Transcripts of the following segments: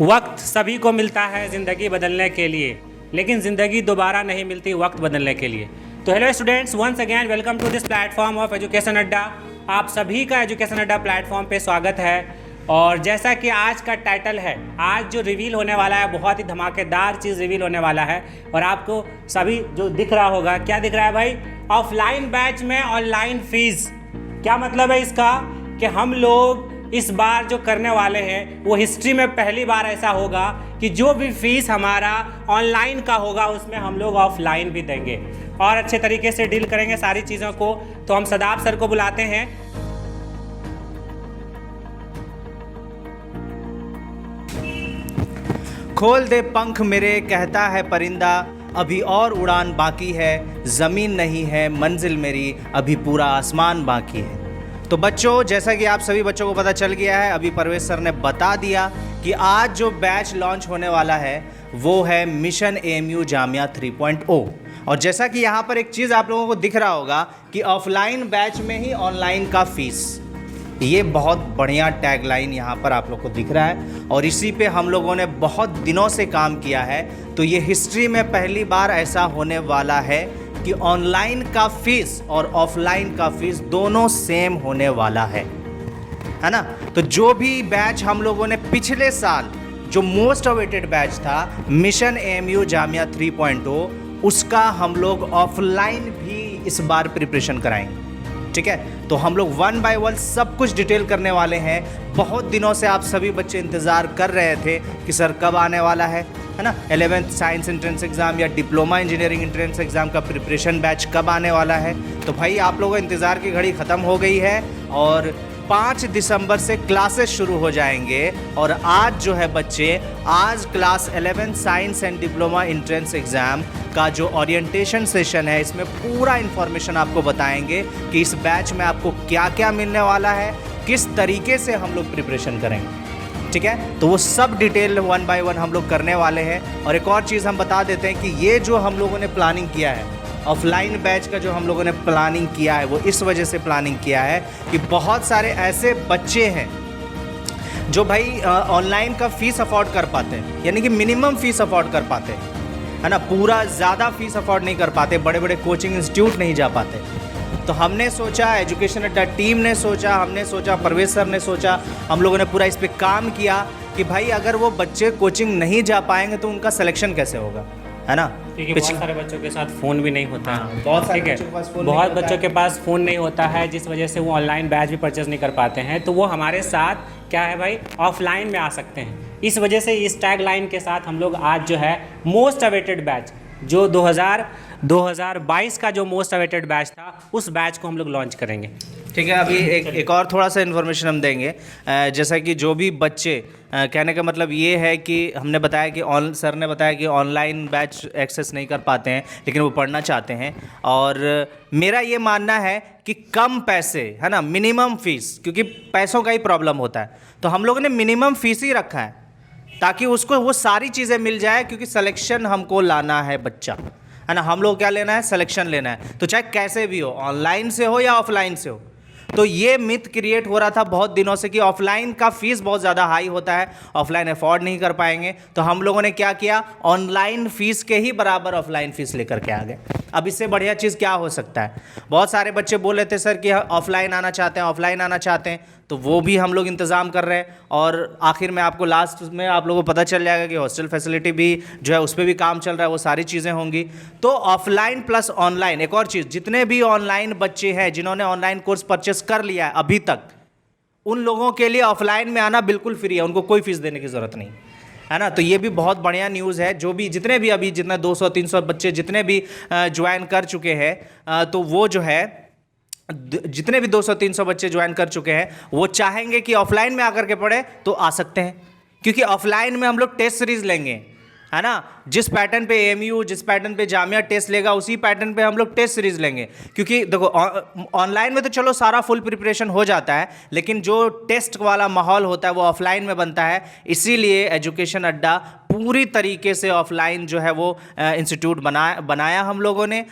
वक्त सभी को मिलता है ज़िंदगी बदलने के लिए, लेकिन ज़िंदगी दोबारा नहीं मिलती वक्त बदलने के लिए। तो hello students, once again welcome to this platform of education Adda. आप सभी का एजुकेशन अड्डा प्लेटफॉर्म पे स्वागत है। और जैसा कि आज का टाइटल है, आज जो रिवील होने वाला है बहुत ही धमाकेदार चीज़ रिवील होने वाला है। और आपको सभी जो दिख रहा होगा, क्या दिख रहा है भाई? ऑफलाइन बैच में ऑनलाइन फीस। क्या मतलब है इसका? कि हम लोग इस बार जो करने वाले हैं वो हिस्ट्री में पहली बार ऐसा होगा कि जो भी फीस हमारा ऑनलाइन का होगा उसमें हम लोग ऑफलाइन भी देंगे और अच्छे तरीके से डील करेंगे सारी चीज़ों को। तो हम सदाब सर को बुलाते हैं। खोल दे पंख मेरे, कहता है परिंदा, अभी और उड़ान बाकी है, ज़मीन नहीं है मंजिल मेरी, अभी पूरा आसमान बाकी है। तो बच्चों, जैसा कि आप सभी बच्चों को पता चल गया है, अभी परवेज सर ने बता दिया कि आज जो बैच लॉन्च होने वाला है वो है मिशन एएमयू जामिया 3.0। और जैसा कि यहाँ पर एक चीज़ आप लोगों को दिख रहा होगा कि ऑफलाइन बैच में ही ऑनलाइन का फीस, ये बहुत बढ़िया टैगलाइन यहाँ पर आप लोग को दिख रहा है और इसी पे हम लोगों ने बहुत दिनों से काम किया है। तो ये हिस्ट्री में पहली बार ऐसा होने वाला है कि ऑनलाइन का फीस और ऑफलाइन का फीस दोनों सेम होने वाला है ना। तो जो भी बैच हम लोगों ने पिछले साल जो मोस्ट अवेटेड बैच था मिशन एएमयू जामिया 3.0, उसका हम लोग ऑफलाइन भी इस बार प्रिपरेशन कराएंगे। ठीक है, तो हम लोग वन बाय वन सब कुछ डिटेल करने वाले हैं। बहुत दिनों से आप सभी बच्चे इंतज़ार कर रहे थे कि सर कब आने वाला है ना, 11th साइंस एंट्रेंस एग्ज़ाम या डिप्लोमा इंजीनियरिंग एंट्रेंस एग्ज़ाम का प्रिपरेशन बैच कब आने वाला है। तो भाई आप लोगों का इंतज़ार की घड़ी ख़त्म हो गई है और 5 दिसंबर से क्लासेस शुरू हो जाएंगे। और आज जो है बच्चे, आज class 11 science and diploma entrance exam का जो ओरिएंटेशन सेशन है, इसमें पूरा इन्फॉर्मेशन आपको बताएंगे कि इस बैच में आपको क्या क्या मिलने वाला है, किस तरीके से हम लोग प्रिपरेशन करेंगे। ठीक है, तो वो सब डिटेल वन बाय वन हम लोग करने वाले हैं। और एक और चीज़ हम बता देते हैं कि ये जो हम लोगों ने प्लानिंग किया है, ऑफलाइन बैच का जो हम लोगों ने प्लानिंग किया है, वो इस वजह से प्लानिंग किया है कि बहुत सारे ऐसे बच्चे हैं जो भाई ऑनलाइन का फ़ीस अफोर्ड कर पाते हैं, यानी कि मिनिमम फ़ीस अफोर्ड कर पाते हैं, है ना, पूरा ज़्यादा फ़ीस अफोर्ड नहीं कर पाते, बड़े बड़े कोचिंग इंस्टीट्यूट नहीं जा पाते। तो हमने सोचा, एजुकेशन अड्डा टीम ने सोचा, हमने सोचा, परवेज सर ने सोचा, हम लोगों ने पूरा इस पर काम किया कि भाई अगर वो बच्चे कोचिंग नहीं जा पाएंगे तो उनका सिलेक्शन कैसे होगा, है ना। क्योंकि बहुत सारे बच्चों के साथ फ़ोन भी नहीं होता है। बहुत सारे ठीक है, बच्चों के पास फ़ोन बहुत बच्चों के पास फ़ोन नहीं होता है, जिस वजह से वो ऑनलाइन बैच भी परचेज़ नहीं कर पाते हैं। तो वो हमारे साथ क्या है भाई, ऑफलाइन में आ सकते हैं। इस वजह से इस टैग लाइन के साथ हम लोग आज जो है मोस्ट अवेटेड बैच, जो 2022 का जो मोस्ट अवेटेड बैच था, उस बैच को हम लोग लॉन्च करेंगे। ठीक है, अभी एक और थोड़ा सा इन्फॉर्मेशन हम देंगे। जैसा कि जो भी बच्चे, कहने का मतलब ये है कि हमने बताया कि सर ने बताया कि ऑनलाइन बैच एक्सेस नहीं कर पाते हैं लेकिन वो पढ़ना चाहते हैं। और मेरा ये मानना है कि कम पैसे, है ना, मिनिमम फ़ीस, क्योंकि पैसों का ही प्रॉब्लम होता है, तो हम लोगों ने मिनिमम फ़ीस ही रखा है ताकि उसको वो सारी चीज़ें मिल जाए। क्योंकि सिलेक्शन हमको लाना है बच्चा, है ना, हम लोग क्या लेना है, सिलेक्शन लेना है। तो चाहे कैसे भी हो, ऑनलाइन से हो या ऑफलाइन से हो। तो ये मिथ क्रिएट हो रहा था बहुत दिनों से कि ऑफलाइन का फीस बहुत ज़्यादा हाई होता है, ऑफलाइन अफोर्ड नहीं कर पाएंगे। तो हम लोगों ने क्या किया, ऑनलाइन फ़ीस के ही बराबर ऑफलाइन फ़ीस लेकर के आ गए। अब इससे बढ़िया चीज़ क्या हो सकता है? बहुत सारे बच्चे बोल रहे थे सर कि ऑफलाइन आना चाहते हैं, ऑफलाइन आना चाहते हैं, तो वो भी हम लोग इंतज़ाम कर रहे हैं। और आखिर में आपको लास्ट में आप लोगों को पता चल जाएगा कि हॉस्टल फैसिलिटी भी जो है उस पर भी काम चल रहा है, वो सारी चीज़ें होंगी। तो ऑफलाइन प्लस ऑनलाइन, एक और चीज़, जितने भी ऑनलाइन बच्चे हैं जिन्होंने ऑनलाइन कोर्स परचेस कर लिया है अभी तक, उन लोगों के लिए ऑफलाइन में आना बिल्कुल फ्री है, उनको कोई फीस देने की ज़रूरत नहीं, है ना। तो ये भी बहुत बढ़िया न्यूज़ है। जो भी जितने भी अभी जितना 200-300 बच्चे जितने भी ज्वाइन कर चुके हैं, तो वो जो है जितने भी 200-300 बच्चे ज्वाइन कर चुके हैं, वो चाहेंगे कि ऑफलाइन में आकर के पढ़े तो आ सकते हैं। क्योंकि ऑफलाइन में हम लोग टेस्ट सीरीज़ लेंगे, है ना, जिस पैटर्न पे एएमयू, जिस पैटर्न पे जामिया टेस्ट लेगा, उसी पैटर्न पे हम लोग टेस्ट सीरीज़ लेंगे। क्योंकि देखो, ऑनलाइन में तो चलो सारा फुल प्रिपरेशन हो जाता है, लेकिन जो टेस्ट वाला माहौल होता है वो ऑफलाइन में बनता है। इसीलिए एजुकेशन अड्डा पूरी तरीके से ऑफलाइन जो है वो इंस्टीट्यूट बनाया हम लोगों ने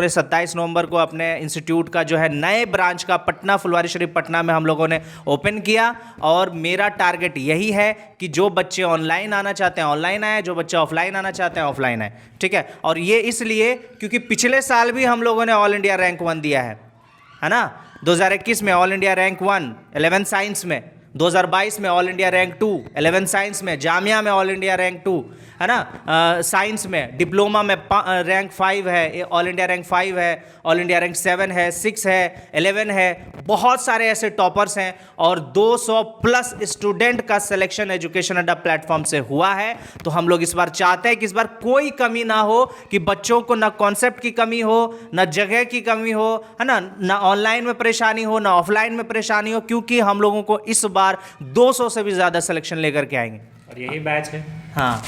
27 नवंबर को अपने इंस्टीट्यूट का जो है नए ब्रांच का पटना फुलवारी शरीफ पटना में हम लोगों ने ओपन किया। और मेरा टारगेट यही है कि जो बच्चे ऑनलाइन आना चाहते हैं ऑनलाइन आए, जो बच्चे ऑफलाइन आना चाहते हैं ऑफलाइन आए, ठीक है। और ये इसलिए क्योंकि पिछले साल भी हम लोगों ने ऑल इंडिया रैंक 1 दिया है ना। 2021 में ऑल इंडिया रैंक 1 11 साइंस में, 2022 में ऑल इंडिया रैंक 2 11 साइंस में, जामिया में ऑल इंडिया रैंक 2 है ना, साइंस में, डिप्लोमा में रैंक 5 है, ऑल इंडिया रैंक 5 है, ऑल इंडिया रैंक 7 है, 6 है, 11 है। बहुत सारे ऐसे टॉपर्स हैं और 200 प्लस स्टूडेंट का सिलेक्शन एजुकेशन अड्डा प्लेटफॉर्म से हुआ है। तो हम लोग इस बार चाहते हैं कि इस बार कोई कमी ना हो, कि बच्चों को ना कॉन्सेप्ट की कमी हो, ना जगह की कमी हो, है ना ऑनलाइन में परेशानी हो, ना ऑफलाइन में परेशानी हो, क्योंकि हम लोगों को इस बार 200 से भी ज़्यादा सिलेक्शन लेकर के आएंगे। और यही बैच है, हाँ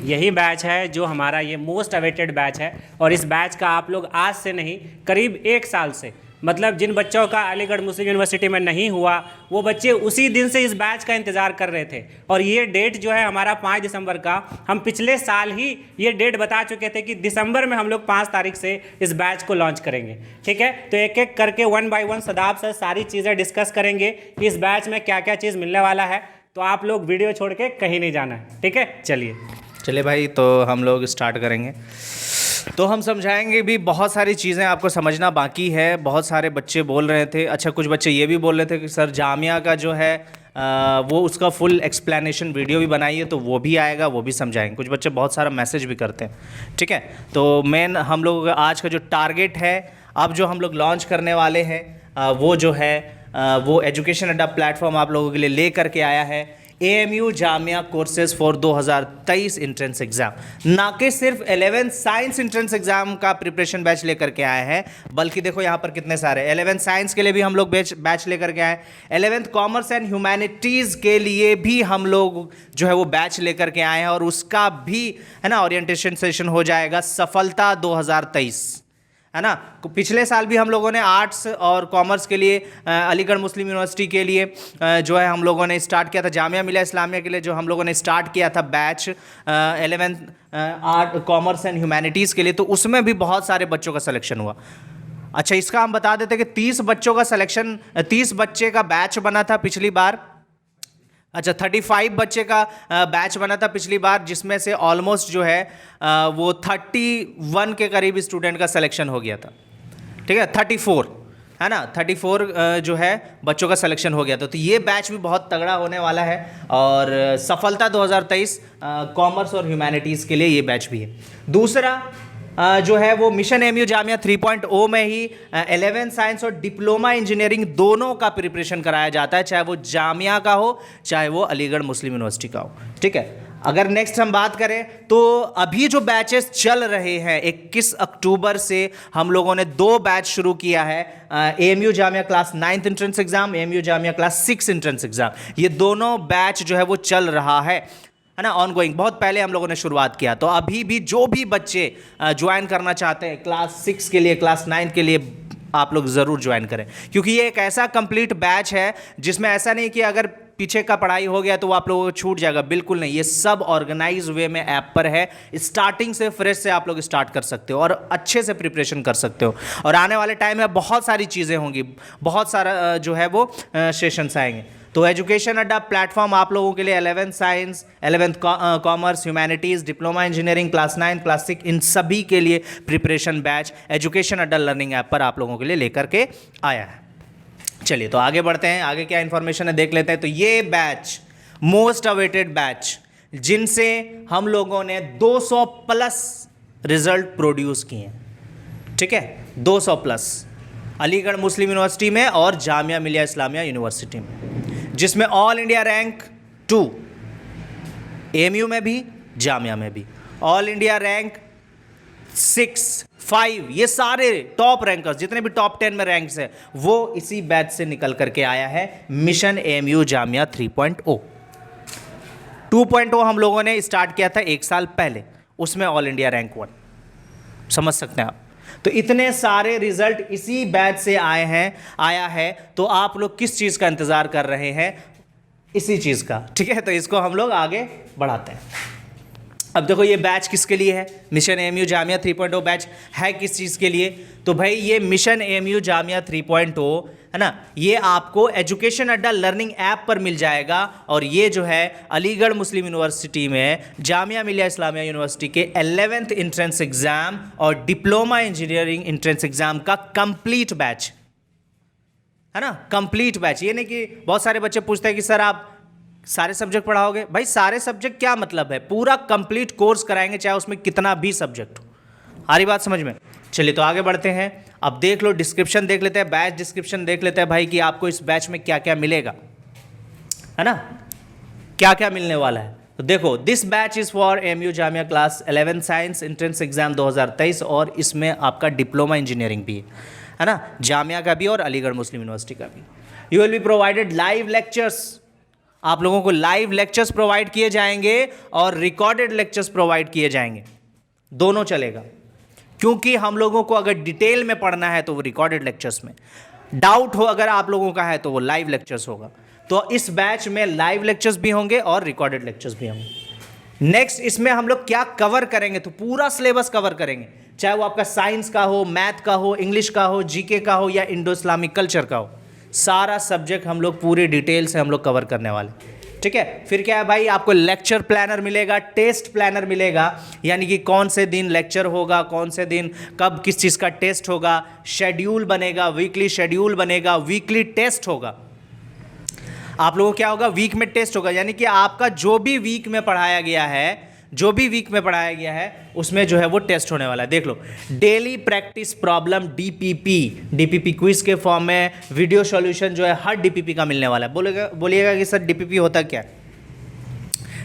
यही बैच है जो हमारा ये मोस्ट अवेटेड बैच है। और इस बैच का आप लोग आज से नहीं, करीब 1 साल से, मतलब जिन बच्चों का अलीगढ़ मुस्लिम यूनिवर्सिटी में नहीं हुआ वो बच्चे उसी दिन से इस बैच का इंतज़ार कर रहे थे। और ये डेट जो है हमारा 5 दिसंबर का, हम पिछले साल ही ये डेट बता चुके थे कि दिसंबर में हम लोग 5 तारीख से इस बैच को लॉन्च करेंगे, ठीक है। तो एक एक करके 1 बाय 1 सदाब से सारी चीज़ें डिस्कस करेंगे कि इस बैच में क्या क्या चीज़ मिलने वाला है। तो आप लोग वीडियो छोड़ के कहीं नहीं जाना है, ठीक है। चलिए भाई, तो हम लोग स्टार्ट करेंगे। तो हम समझाएंगे भी, बहुत सारी चीज़ें आपको समझना बाकी है। बहुत सारे बच्चे बोल रहे थे, अच्छा कुछ बच्चे ये भी बोल रहे थे कि सर जामिया का जो है वो उसका फुल एक्सप्लेनेशन वीडियो भी बनाइए, तो वो भी आएगा, वो भी समझाएंगे। कुछ बच्चे बहुत सारा मैसेज भी करते हैं, ठीक है। तो मेन हम लोग आज का जो टारगेट है, अब जो हम लोग लॉन्च करने वाले हैं वो जो है वो एजुकेशन अड्डा प्लेटफॉर्म आप लोगों के लिए ले करके आया है AMU Jamia courses for 2023 entrance exam. ना कि सिर्फ 11 साइंस एंट्रेंस एग्ज़ाम का प्रिपरेशन बैच लेकर के आए हैं, बल्कि देखो यहाँ पर कितने सारे 11 साइंस के लिए भी हम लोग बैच लेकर के आए, 11th कॉमर्स एंड ह्यूमैनिटीज़ के लिए भी हम लोग जो है वो बैच लेकर के आए हैं। और उसका भी है ना ओरिएंटेशन सेशन हो जाएगा सफलता 2023, है ना। पिछले साल भी हम लोगों ने आर्ट्स और कॉमर्स के लिए अलीगढ़ मुस्लिम यूनिवर्सिटी के लिए जो है हम लोगों ने स्टार्ट किया था, जामिया मिलिया इस्लामिया के लिए जो हम लोगों ने स्टार्ट किया था batch 11th art commerce and humanities के लिए, तो उसमें भी बहुत सारे बच्चों का सिलेक्शन हुआ। अच्छा, इसका हम बता देते कि 30 बच्चों का सिलेक्शन, 30 बच्चे का बैच बना था पिछली बार। अच्छा, 35 बच्चे का बैच बना था पिछली बार, जिसमें से ऑलमोस्ट जो है वो 31 के करीब स्टूडेंट का सिलेक्शन हो गया था, ठीक है। 34 है ना, 34 जो है बच्चों का सिलेक्शन हो गया था। तो ये बैच भी बहुत तगड़ा होने वाला है। और सफलता 2023 कॉमर्स और ह्यूमैनिटीज़ के लिए ये बैच भी है। दूसरा जो है वो मिशन AMU जामिया 3.0 में ही 11 साइंस और डिप्लोमा इंजीनियरिंग दोनों का प्रिपरेशन कराया जाता है, चाहे वो जामिया का हो चाहे वो अलीगढ़ मुस्लिम यूनिवर्सिटी का हो, ठीक है। अगर नेक्स्ट हम बात करें तो अभी जो बैचेस चल रहे हैं 21 अक्टूबर से हम लोगों ने 2 बैच शुरू किया है, AMU Jamia class 9th entrance exam, AMU Jamia class 6 entrance exam. ये दोनों बैच जो है वो चल रहा है ना, ऑनगोइंग। बहुत पहले हम लोगों ने शुरुआत किया। तो अभी भी जो भी बच्चे ज्वाइन करना चाहते हैं क्लास 6 के लिए, क्लास 9 के लिए, आप लोग ज़रूर ज्वाइन करें, क्योंकि ये एक ऐसा कंप्लीट बैच है जिसमें ऐसा नहीं कि अगर पीछे का पढ़ाई हो गया तो वो आप लोगों को छूट जाएगा, बिल्कुल नहीं। ये सब ऑर्गेनाइज वे में ऐप पर है, स्टार्टिंग से फ्रेश से आप लोग स्टार्ट कर सकते हो और अच्छे से प्रिपरेशन कर सकते हो। और आने वाले टाइम में बहुत सारी चीज़ें होंगी, बहुत सारा जो है वो सेशंस आएंगे। तो एजुकेशन अड्डा प्लेटफॉर्म आप लोगों के लिए 11 science, 11th commerce, humanities, diploma engineering, class 9, class 6, इन सभी के लिए प्रिपरेशन बैच एजुकेशन अड्डा लर्निंग ऐप पर आप लोगों के लिए लेकर के आया है। चलिए तो आगे बढ़ते हैं, आगे क्या इन्फॉर्मेशन है देख लेते हैं। तो ये बैच मोस्ट अवेटेड बैच, जिनसे हम लोगों ने 200 प्लस रिजल्ट प्रोड्यूस किए हैं, ठीक है। 200 प्लस अलीगढ़ मुस्लिम यूनिवर्सिटी में और जामिया मिलिया इस्लामिया यूनिवर्सिटी में, जिसमें ऑल इंडिया रैंक 2 AMU में भी जामिया में भी, ऑल इंडिया रैंक 6, 5, ये सारे टॉप रैंकर्स जितने भी टॉप 10 में रैंक्स है वो इसी बैच से निकल करके आया है। Mission AMU Jamia 3.0। 2.0 हम लोगों ने स्टार्ट किया था 1 साल पहले, उसमें ऑल इंडिया रैंक 1, समझ सकते हैं आप। तो इतने सारे रिजल्ट इसी बैच से आया है। तो आप लोग किस चीज़ का इंतज़ार कर रहे हैं? इसी चीज़ का, ठीक है। तो इसको हम लोग आगे बढ़ाते हैं। अब देखो ये बैच किसके लिए है, मिशन एएमयू जामिया 3.0 बैच है किस चीज़ के लिए, तो भाई ये मिशन एएमयू जामिया 3.0 है ना, ये आपको एजुकेशन अड्डा लर्निंग ऐप पर मिल जाएगा। और ये जो है अलीगढ़ मुस्लिम यूनिवर्सिटी में जामिया मिलिया इस्लामिया यूनिवर्सिटी के 11th एंट्रेंस एग्ज़ाम और डिप्लोमा इंजीनियरिंग एंट्रेंस एग्ज़ाम का कंप्लीट बैच है ना, कंप्लीट बैच। ये नहीं कि बहुत सारे बच्चे पूछते हैं कि सर आप सारे सब्जेक्ट पढ़ाओगे, भाई सारे सब्जेक्ट क्या मतलब है, पूरा कंप्लीट कोर्स कराएंगे चाहे उसमें कितना भी सब्जेक्ट हो। आ रही बात समझ में? चलिए तो आगे बढ़ते हैं। अब देख लो डिस्क्रिप्शन देख लेते हैं, बैच डिस्क्रिप्शन देख लेते हैं भाई कि आपको इस बैच में क्या क्या मिलेगा, है ना, क्या क्या मिलने वाला है। तो देखो, this batch is for AMU Jamia class 11 science entrance exam 2023 और इसमें आपका डिप्लोमा इंजीनियरिंग भी है ना, जामिया का भी और अलीगढ़ मुस्लिम यूनिवर्सिटी का भी। You will be provided live lectures, आप लोगों को लाइव लेक्चर्स प्रोवाइड किए जाएंगे और रिकॉर्डेड लेक्चर्स प्रोवाइड किए जाएंगे, दोनों चलेगा। क्योंकि हम लोगों को अगर डिटेल में पढ़ना है तो वो रिकॉर्डेड लेक्चर्स में, डाउट हो अगर आप लोगों का है तो वो लाइव लेक्चर्स होगा। तो इस बैच में लाइव लेक्चर्स भी होंगे और रिकॉर्डेड लेक्चर्स भी होंगे। नेक्स्ट इसमें हम लोग क्या कवर करेंगे, तो पूरा सिलेबस कवर करेंगे, चाहे वो आपका साइंस का हो, मैथ का हो, इंग्लिश का हो, जीके का हो या इंडो इस्लामिक कल्चर का हो, सारा सब्जेक्ट हम लोग पूरी डिटेल से हम लोग कवर करने वाले। ठीक है, फिर क्या है भाई, आपको लेक्चर प्लानर मिलेगा, टेस्ट प्लानर मिलेगा, यानी कि कौन से दिन लेक्चर होगा, कौन से दिन कब किस चीज़ का टेस्ट होगा, शेड्यूल बनेगा, वीकली शेड्यूल बनेगा, वीकली टेस्ट होगा। आप लोगों को क्या होगा, वीक में टेस्ट होगा, यानी कि आपका जो भी वीक में पढ़ाया गया है, जो भी वीक में पढ़ाया गया है उसमें जो है वो टेस्ट होने वाला है। देख लो, daily practice problem DPP quiz के फॉर्म में वीडियो सॉल्यूशन जो है हर डीपीपी का मिलने वाला है। बोलिएगा कि सर डीपीपी होता क्या है?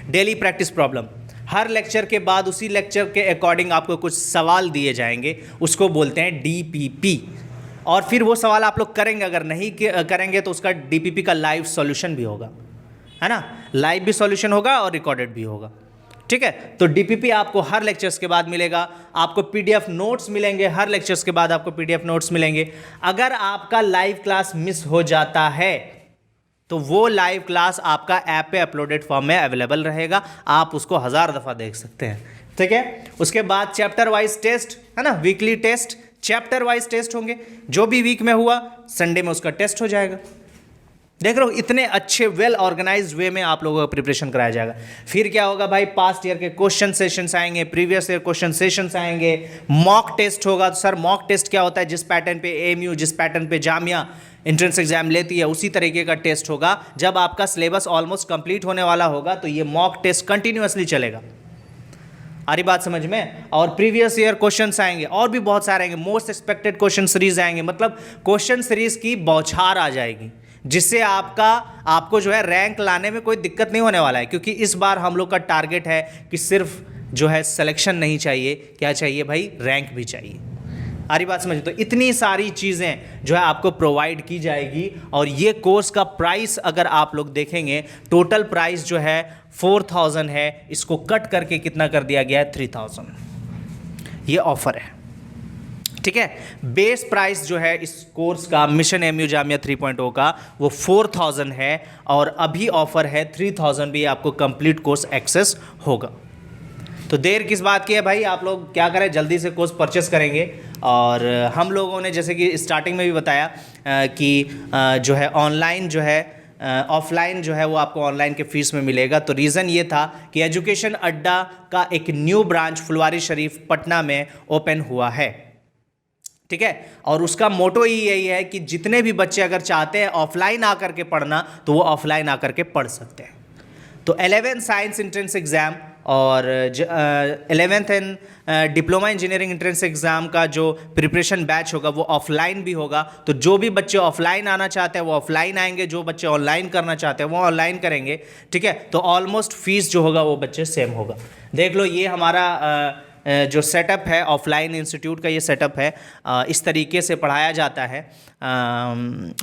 डेली प्रैक्टिस प्रॉब्लम, हर लेक्चर के बाद उसी लेक्चर के अकॉर्डिंग आपको कुछ सवाल दिए जाएंगे, उसको बोलते हैं डीपीपी। और फिर वो सवाल आप लोग करेंगे, अगर नहीं करेंगे तो उसका डीपीपी का लाइव सॉल्यूशन भी होगा, है ना, लाइव भी सॉल्यूशन होगा और रिकॉर्डेड भी होगा। ठीक है, तो डीपीपी आपको हर लेक्चर्स के बाद मिलेगा, आपको पीडीएफ नोट्स मिलेंगे, हर लेक्चर्स के बाद आपको पीडीएफ नोट्स मिलेंगे। अगर आपका लाइव क्लास मिस हो जाता है तो वो लाइव क्लास आपका ऐप पे अपलोडेड फॉर्म में अवेलेबल रहेगा, आप उसको 1000 दफ़ा देख सकते हैं। ठीक है, उसके बाद चैप्टर वाइज टेस्ट है ना, weekly test, chapter wise test होंगे, जो भी वीक में हुआ संडे में उसका टेस्ट हो जाएगा। देख रहे हो, इतने अच्छे वेल ऑर्गेनाइज्ड वे में आप लोगों का प्रिपरेशन कराया जाएगा। फिर क्या होगा भाई, पास्ट ईयर के क्वेश्चन सेशंस आएंगे, प्रीवियस ईयर क्वेश्चन सेशंस आएंगे, मॉक टेस्ट होगा। तो सर मॉक टेस्ट क्या होता है? जिस पैटर्न पे एएमयू, जिस पैटर्न पे जामिया एंट्रेंस एग्जाम लेती है उसी तरीके का टेस्ट होगा। जब आपका सिलेबस ऑलमोस्ट कंप्लीट होने वाला होगा तो ये मॉक टेस्ट कंटिन्यूअसली चलेगा। आ रही बात समझ में? और प्रीवियस ईयर क्वेश्चंस आएंगे और भी बहुत सारे आएंगे, मोस्ट एक्सपेक्टेड क्वेश्चन सीरीज आएंगे, मतलब क्वेश्चन सीरीज की बौछार आ जाएगी, जिससे आपको जो है रैंक लाने में कोई दिक्कत नहीं होने वाला है। क्योंकि इस बार हम लोग का टारगेट है कि सिर्फ जो है सिलेक्शन नहीं चाहिए, क्या चाहिए भाई, रैंक भी चाहिए। आ रही बात समझिए? तो इतनी सारी चीज़ें जो है आपको प्रोवाइड की जाएगी। और ये कोर्स का प्राइस अगर आप लोग देखेंगे, टोटल प्राइस जो है 4000 है, इसको कट करके कितना कर दिया गया है, 3000। ये ऑफर है। ठीक है, बेस प्राइस जो है इस कोर्स का मिशन एएमयू जामिया 3.0 का वो 4000 है और अभी ऑफर है 3000 भी आपको कंप्लीट कोर्स एक्सेस होगा। तो देर किस बात की है भाई, आप लोग क्या करें, जल्दी से कोर्स परचेस करेंगे। और हम लोगों ने जैसे कि स्टार्टिंग में भी बताया कि जो है ऑनलाइन जो है ऑफलाइन जो है वो आपको ऑनलाइन के फीस में मिलेगा। तो रीज़न ये था कि एजुकेशन अड्डा का एक न्यू ब्रांच फुलवारी शरीफ पटना में ओपन हुआ है। ठीक है, और उसका मोटो ही यही है कि जितने भी बच्चे अगर चाहते हैं ऑफलाइन आकर के पढ़ना तो वो ऑफलाइन आकर के पढ़ सकते हैं। तो 11 साइंस एंट्रेंस एग्ज़ाम और 11th and diploma engineering entrance exam का जो प्रिपरेशन बैच होगा वो ऑफलाइन भी होगा। तो जो भी बच्चे ऑफलाइन आना चाहते हैं वो ऑफलाइन आएंगे, जो बच्चे ऑनलाइन करना चाहते हैं वो ऑनलाइन करेंगे। ठीक है, तो ऑलमोस्ट फीस जो होगा वो बच्चे सेम होगा। देख लो, ये हमारा जो सेटअप है ऑफलाइन इंस्टीट्यूट का, ये सेटअप है, इस तरीके से पढ़ाया जाता है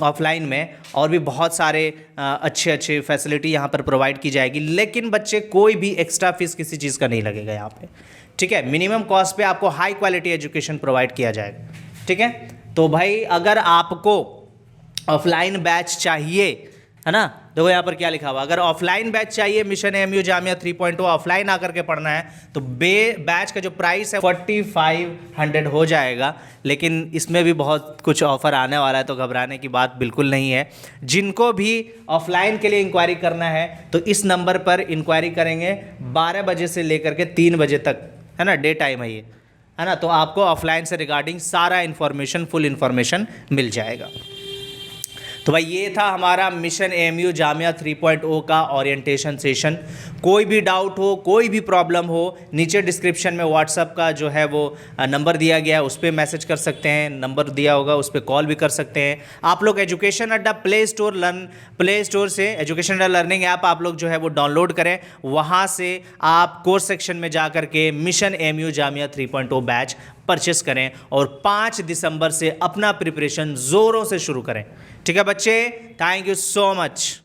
ऑफलाइन में। और भी बहुत सारे अच्छे फैसिलिटी यहाँ पर प्रोवाइड की जाएगी, लेकिन बच्चे कोई भी एक्स्ट्रा फीस किसी चीज़ का नहीं लगेगा यहाँ पे। ठीक है, मिनिमम कॉस्ट पे आपको हाई क्वालिटी एजुकेशन प्रोवाइड किया जाएगा। ठीक है, तो भाई अगर आपको ऑफलाइन बैच चाहिए, है ना, देखो यहाँ पर क्या लिखा हुआ, अगर ऑफलाइन बैच चाहिए मिशन एएमयू जामिया 3.0 ऑफलाइन आकर के पढ़ना है तो बैच का जो प्राइस है 4500 हो जाएगा। लेकिन इसमें भी बहुत कुछ ऑफर आने वाला है, तो घबराने की बात बिल्कुल नहीं है। जिनको भी ऑफलाइन के लिए इंक्वायरी करना है तो इस नंबर पर इंक्वायरी करेंगे 12 बजे से लेकर के 3 बजे तक, है ना, डे टाइम है ये, है ना। तो आपको ऑफलाइन से रिगार्डिंग सारा इन्फॉर्मेशन, फुल इन्फॉर्मेशन मिल जाएगा। तो भाई ये था हमारा मिशन एएमयू जामिया 3.0 का ओरिएंटेशन सेशन। कोई भी डाउट हो, कोई भी प्रॉब्लम हो, नीचे डिस्क्रिप्शन में व्हाट्सअप का जो है वो नंबर दिया गया है, उस पर मैसेज कर सकते हैं, नंबर दिया होगा उस पर कॉल भी कर सकते हैं। आप लोग एजुकेशन अड्डा प्ले स्टोर से एजुकेशन अड्डा लर्निंग ऐप आप लोग जो है वो डाउनलोड करें। वहाँ से आप कोर्स सेक्शन में जा करके mission AMU Jamia 3.0 batch purchase करें और 5 दिसंबर से अपना प्रिपरेशन ज़ोरों से शुरू करें। ठीक है बच्चे, थैंक यू सो मच।